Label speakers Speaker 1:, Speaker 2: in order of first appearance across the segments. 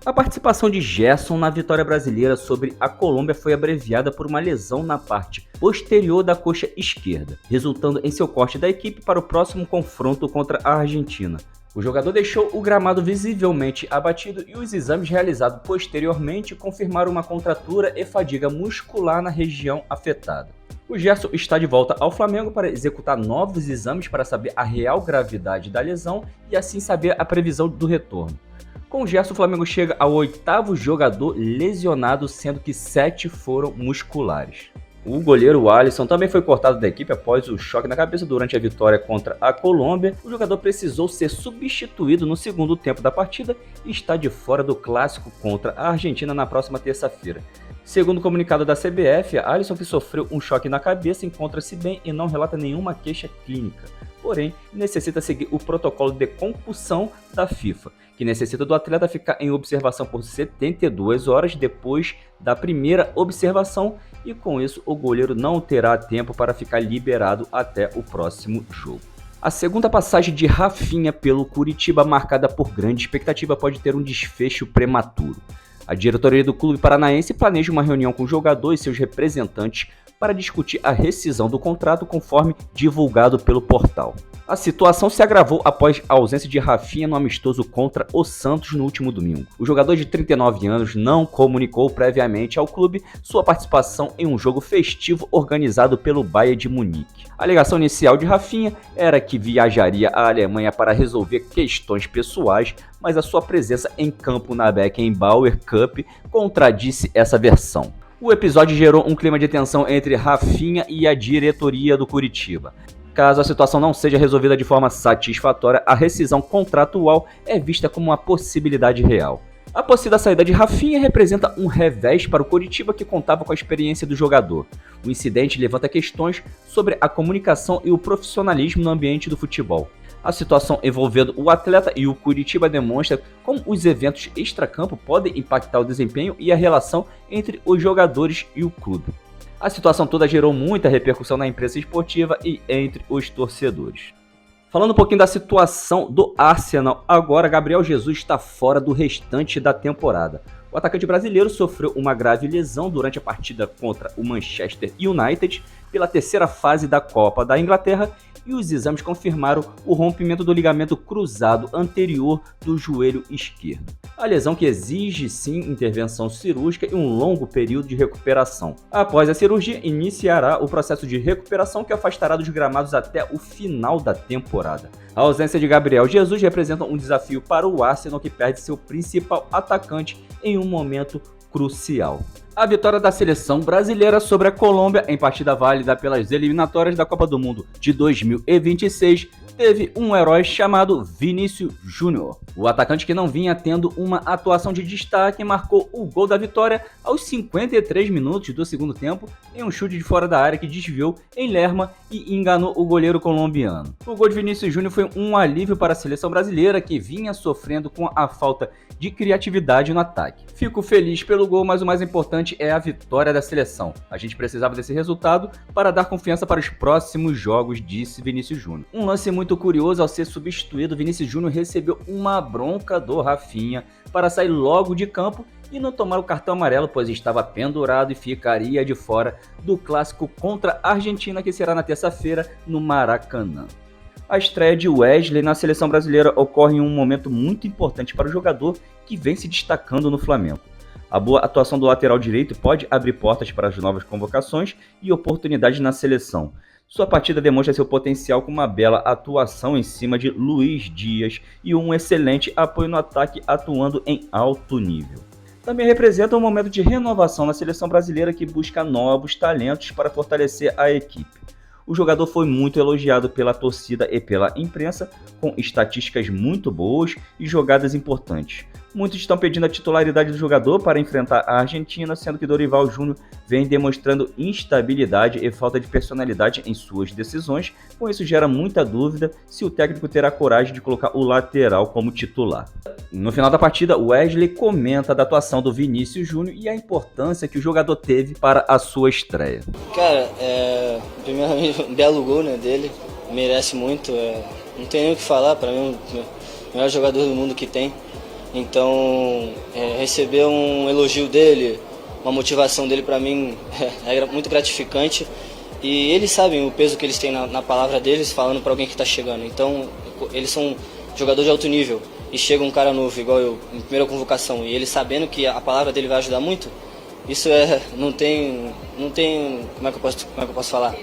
Speaker 1: A participação de Gerson na vitória brasileira sobre a Colômbia foi abreviada por uma lesão na parte posterior da coxa esquerda, resultando em seu corte da equipe para o próximo confronto contra a Argentina. O jogador deixou o gramado visivelmente abatido e os exames realizados posteriormente confirmaram uma contratura e fadiga muscular na região afetada. O Gerson está de volta ao Flamengo para executar novos exames para saber a real gravidade da lesão e assim saber a previsão do retorno. Com o Gerson, o Flamengo chega ao 8º jogador lesionado, sendo que 7 foram musculares. O goleiro Alisson também foi cortado da equipe após o choque na cabeça durante a vitória contra a Colômbia. O jogador precisou ser substituído no segundo tempo da partida e está de fora do clássico contra a Argentina na próxima terça-feira. Segundo o comunicado da CBF, Alisson, que sofreu um choque na cabeça, encontra-se bem e não relata nenhuma queixa clínica. Porém, necessita seguir o protocolo de concussão da FIFA, que necessita do atleta ficar em observação por 72 horas depois da primeira observação e com isso o goleiro não terá tempo para ficar liberado até o próximo jogo. A segunda passagem de Rafinha pelo Curitiba, marcada por grande expectativa, pode ter um desfecho prematuro. A diretoria do clube paranaense planeja uma reunião com o jogador e seus representantes para discutir a rescisão do contrato conforme divulgado pelo portal. A situação se agravou após a ausência de Rafinha no amistoso contra o Santos no último domingo. O jogador de 39 anos não comunicou previamente ao clube sua participação em um jogo festivo organizado pelo Bayern de Munique. A alegação inicial de Rafinha era que viajaria à Alemanha para resolver questões pessoais, mas a sua presença em campo na Beckenbauer Cup contradisse essa versão. O episódio gerou um clima de tensão entre Rafinha e a diretoria do Curitiba. Caso a situação não seja resolvida de forma satisfatória, a rescisão contratual é vista como uma possibilidade real. A possível saída de Rafinha representa um revés para o Curitiba, que contava com a experiência do jogador. O incidente levanta questões sobre a comunicação e o profissionalismo no ambiente do futebol. A situação envolvendo o atleta e o Curitiba demonstra como os eventos extracampo podem impactar o desempenho e a relação entre os jogadores e o clube. A situação toda gerou muita repercussão na imprensa esportiva e entre os torcedores. Falando um pouquinho da situação do Arsenal, agora Gabriel Jesus está fora do restante da temporada. O atacante brasileiro sofreu uma grave lesão durante a partida contra o Manchester United pela terceira fase da Copa da Inglaterra e os exames confirmaram o rompimento do ligamento cruzado anterior do joelho esquerdo. A lesão que exige sim intervenção cirúrgica e um longo período de recuperação. Após a cirurgia, iniciará o processo de recuperação que afastará dos gramados até o final da temporada. A ausência de Gabriel Jesus representa um desafio para o Arsenal, que perde seu principal atacante em um momento crucial. A vitória da seleção brasileira sobre a Colômbia em partida válida pelas eliminatórias da Copa do Mundo de 2026 teve um herói chamado Vinícius Júnior. O atacante, que não vinha tendo uma atuação de destaque, marcou o gol da vitória aos 53 minutos do segundo tempo em um chute de fora da área que desviou em Lerma e enganou o goleiro colombiano. O gol de Vinícius Júnior foi um alívio para a seleção brasileira, que vinha sofrendo com a falta de criatividade no ataque. Fico feliz pelo gol, mas o mais importante é a vitória da seleção. A gente precisava desse resultado para dar confiança para os próximos jogos, disse Vinícius Júnior. Um lance muito curioso: ao ser substituído, Vinícius Júnior recebeu uma bronca do Rafinha para sair logo de campo e não tomar o cartão amarelo, pois estava pendurado e ficaria de fora do clássico contra a Argentina, que será na terça-feira no Maracanã. A estreia de Wesley na seleção brasileira ocorre em um momento muito importante para o jogador, que vem se destacando no Flamengo. A boa atuação do lateral direito pode abrir portas para as novas convocações e oportunidades na seleção. Sua partida demonstra seu potencial com uma bela atuação em cima de Luiz Dias e um excelente apoio no ataque, atuando em alto nível. Também representa um momento de renovação na seleção brasileira, que busca novos talentos para fortalecer a equipe. O jogador foi muito elogiado pela torcida e pela imprensa, com estatísticas muito boas e jogadas importantes. Muitos estão pedindo a titularidade do jogador para enfrentar a Argentina, sendo que Dorival Júnior vem demonstrando instabilidade e falta de personalidade em suas decisões. Com isso, gera muita dúvida se o técnico terá coragem de colocar o lateral como titular. No final da partida, Wesley comenta da atuação do Vinícius Júnior e a importância que o jogador teve para a sua estreia.
Speaker 2: Cara, primeiramente, um belo gol, né, dele, merece muito, não tem nem o que falar, para mim é o melhor jogador do mundo que tem. Então, receber um elogio dele, uma motivação dele para mim é muito gratificante. E eles sabem o peso que eles têm na palavra deles, falando para alguém que está chegando. Então, eles são jogadores de alto nível e chega um cara novo, igual eu, em primeira convocação, e ele sabendo que a palavra dele vai ajudar muito, isso não tem, como é que eu posso falar?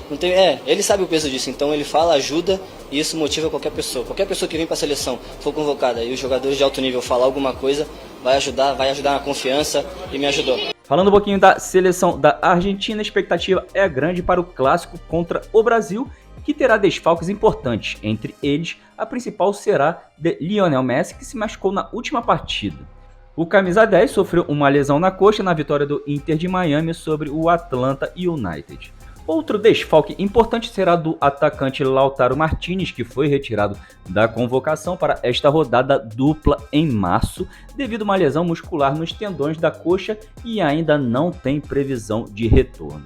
Speaker 2: Não tem, ele sabe o peso disso, então ele fala, ajuda, e isso motiva qualquer pessoa. Qualquer pessoa que vem para a seleção, for convocada, e os jogadores de alto nível falar alguma coisa, vai ajudar na confiança, e me ajudou.
Speaker 1: Falando um pouquinho da seleção da Argentina, a expectativa é grande para o clássico contra o Brasil, que terá desfalques importantes. Entre eles, a principal será de Lionel Messi, que se machucou na última partida. O camisa 10 sofreu uma lesão na coxa na vitória do Inter de Miami sobre o Atlanta United. Outro desfalque importante será do atacante Lautaro Martinez, que foi retirado da convocação para esta rodada dupla em março, devido a uma lesão muscular nos tendões da coxa e ainda não tem previsão de retorno.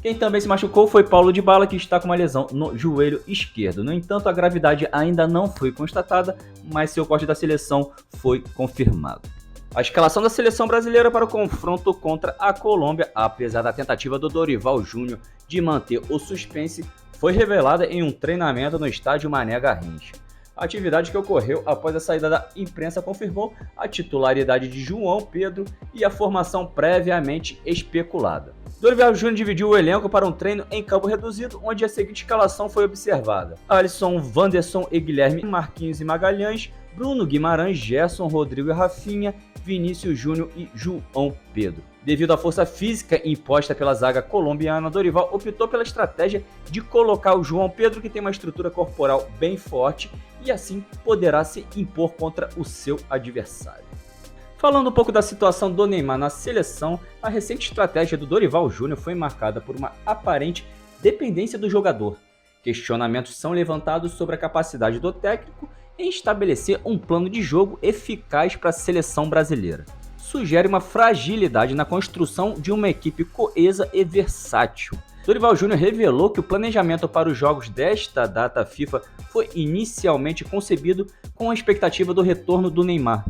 Speaker 1: Quem também se machucou foi Paulo Dybala, que está com uma lesão no joelho esquerdo. No entanto, a gravidade ainda não foi constatada, mas seu corte da seleção foi confirmado. A escalação da seleção brasileira para o confronto contra a Colômbia, apesar da tentativa do Dorival Júnior de manter o suspense, foi revelada em um treinamento no estádio Mané Garrincha. A atividade que ocorreu após a saída da imprensa confirmou a titularidade de João Pedro e a formação previamente especulada. Dorival Júnior dividiu o elenco para um treino em campo reduzido, onde a seguinte escalação foi observada: Alisson, Wanderson e Guilherme, Marquinhos e Magalhães, Bruno Guimarães, Gerson, Rodrigo e Rafinha, Vinícius Júnior e João Pedro. Devido à força física imposta pela zaga colombiana, Dorival optou pela estratégia de colocar o João Pedro, que tem uma estrutura corporal bem forte e assim poderá se impor contra o seu adversário. Falando um pouco da situação do Neymar na seleção, a recente estratégia do Dorival Júnior foi marcada por uma aparente dependência do jogador. Questionamentos são levantados sobre a capacidade do técnico em estabelecer um plano de jogo eficaz para a seleção brasileira. Sugere uma fragilidade na construção de uma equipe coesa e versátil. Dorival Júnior revelou que o planejamento para os jogos desta data FIFA foi inicialmente concebido com a expectativa do retorno do Neymar.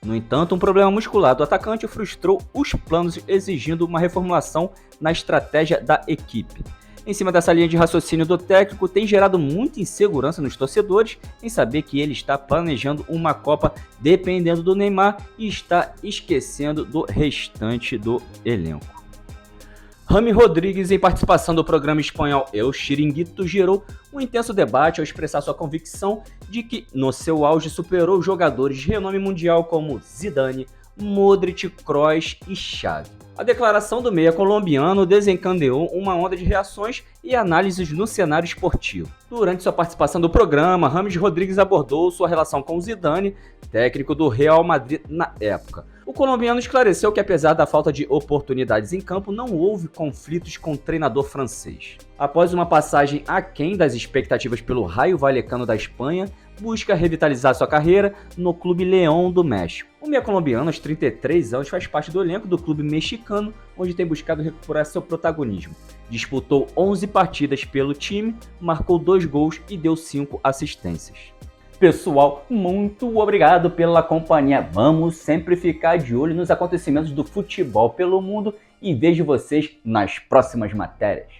Speaker 1: No entanto, um problema muscular do atacante frustrou os planos, exigindo uma reformulação na estratégia da equipe. Em cima dessa linha de raciocínio do técnico, tem gerado muita insegurança nos torcedores em saber que ele está planejando uma Copa dependendo do Neymar e está esquecendo do restante do elenco. James Rodrigues, em participação do programa espanhol El Chiringuito, gerou um intenso debate ao expressar sua convicção de que, no seu auge, superou jogadores de renome mundial como Zidane, Modric, Kroos e Xavi. A declaração do meia colombiano desencadeou uma onda de reações e análises no cenário esportivo. Durante sua participação do programa, James Rodrigues abordou sua relação com Zidane, técnico do Real Madrid na época. O colombiano esclareceu que, apesar da falta de oportunidades em campo, não houve conflitos com o treinador francês. Após uma passagem aquém das expectativas pelo Rayo Vallecano da Espanha, busca revitalizar sua carreira no Clube León do México. O meia colombiano, aos 33 anos, faz parte do elenco do clube mexicano, onde tem buscado recuperar seu protagonismo. Disputou 11 partidas pelo time, marcou 2 gols e deu 5 assistências. Pessoal, muito obrigado pela companhia. Vamos sempre ficar de olho nos acontecimentos do futebol pelo mundo e vejo vocês nas próximas matérias.